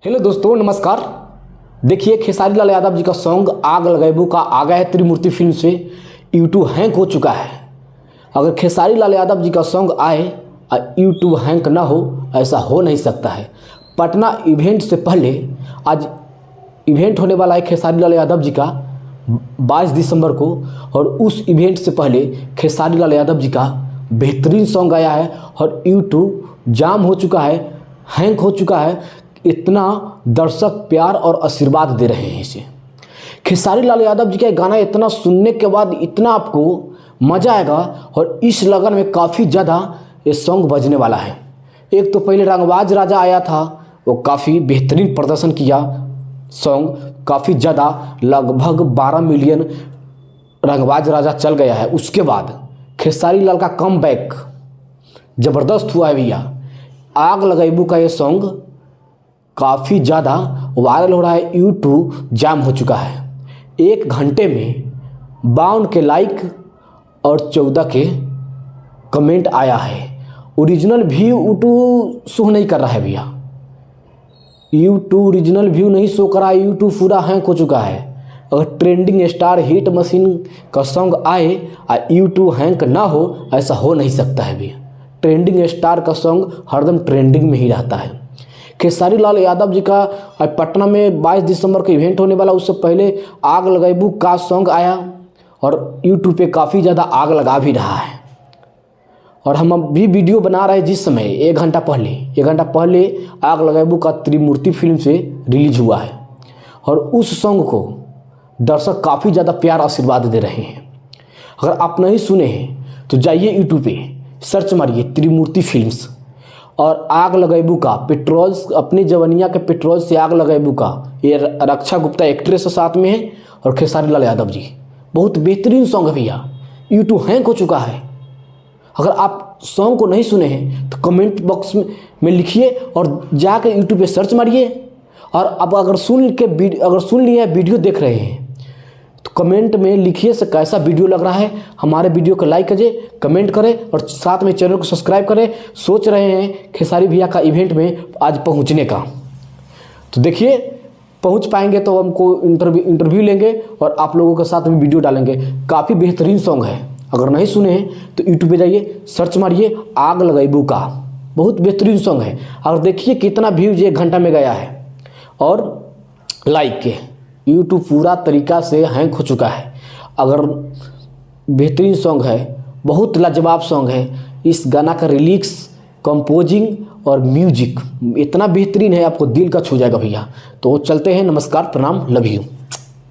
Hello दोस्तों, नमस्कार। देखिए, खेसारी लाल यादव जी का सॉन्ग आग लगाबू का आ गया है त्रिमूर्ति फिल्म से। यूट्यूब हैंक हो चुका है। अगर खेसारी लाल यादव जी का सॉन्ग आए और यूट्यूब हैंक ना हो, ऐसा हो नहीं सकता है। पटना इवेंट से पहले आज इवेंट होने वाला है खेसारी लाल यादव जी का 22 दिसंबर को, और उस इवेंट से पहले खेसारी लाल यादव जी का बेहतरीन सॉन्ग आया है और यूट्यूब जाम हो चुका है, हैंक हो चुका है। इतना दर्शक प्यार और आशीर्वाद दे रहे हैं इसे। खेसारी लाल यादव जी का गाना इतना सुनने के बाद इतना आपको मज़ा आएगा, और इस लगन में काफ़ी ज़्यादा ये सॉन्ग बजने वाला है। एक तो पहले रंगबाज राजा आया था, वो काफ़ी बेहतरीन प्रदर्शन किया। सॉन्ग काफ़ी ज़्यादा लगभग 12 मिलियन रंगबाज राजा चल गया है। उसके बाद खेसारी लाल का कमबैक ज़बरदस्त हुआ है भैया। आग लगाबू का ये सॉन्ग काफ़ी ज़्यादा वायरल हो रहा है, यूट्यूब जाम हो चुका है। 1 घंटे में 52 के लाइक और 14 के कमेंट आया है। ओरिजिनल व्यू यूट्यूब शो नहीं कर रहा है भैया। यूट्यूब ओरिजिनल व्यू नहीं शो कर रहा है, यूट्यूब पूरा हैंक हो चुका है। अगर ट्रेंडिंग स्टार हिट मशीन का सॉन्ग आए और यूट्यूब हैंक ना हो, ऐसा हो नहीं सकता है भैया। ट्रेंडिंग स्टार का सॉन्ग हरदम ट्रेंडिंग में ही रहता है। खेसारी लाल यादव जी का पटना में 22 दिसंबर का इवेंट होने वाला, उससे पहले आग लगाबू का सॉन्ग आया और यूट्यूब पे काफ़ी ज़्यादा आग लगा भी रहा है। और हम अभी वीडियो बना रहे हैं जिस समय 1 घंटा पहले आग लगाबू का त्रिमूर्ति फिल्म से रिलीज हुआ है, और उस सॉन्ग को दर्शक काफ़ी ज़्यादा प्यार आशीर्वाद दे रहे हैं। अगर आप नहीं सुने हैं तो जाइए यूट्यूब पे सर्च मारिए त्रिमूर्ति फिल्म्स, और आग लगाबू का पेट्रोल, अपनी जवनिया के पेट्रोल से आग लगाबू का, ये रक्षा गुप्ता एक्ट्रेस साथ में है, और खेसारी लाल यादव जी। बहुत बेहतरीन सॉन्ग है भैया। यूट्यूब हैंक हो चुका है। अगर आप सॉन्ग को नहीं सुने हैं तो कमेंट बॉक्स में लिखिए और जाकर यूट्यूब पे सर्च मारिए। और अब अगर सुन लिए वीडियो देख रहे हैं तो कमेंट में लिखिए से कैसा वीडियो लग रहा है। हमारे वीडियो को लाइक कीजिए, कमेंट करें और साथ में चैनल को सब्सक्राइब करें। सोच रहे हैं खेसारी भैया का इवेंट में आज पहुंचने का, तो देखिए पहुंच पाएंगे तो हमको इंटरव्यू लेंगे और आप लोगों के साथ में वीडियो डालेंगे। काफ़ी बेहतरीन सॉन्ग है। अगर नहीं सुने हैं तो यूट्यूब पे जाइए, सर्च मारिए आग लगाबू का। बहुत बेहतरीन सॉन्ग है। और देखिए कितना व्यूज 1 घंटा में गया है, और लाइक के यूट्यूब पूरा तरीका से हैंक हो चुका है। अगर बेहतरीन सॉन्ग है, बहुत लाजवाब सॉन्ग है। इस गाना का लिरिक्स, कंपोजिंग और म्यूजिक इतना बेहतरीन है, आपको दिल का छू जाएगा भैया। तो चलते हैं, नमस्कार, प्रणाम, लव यू।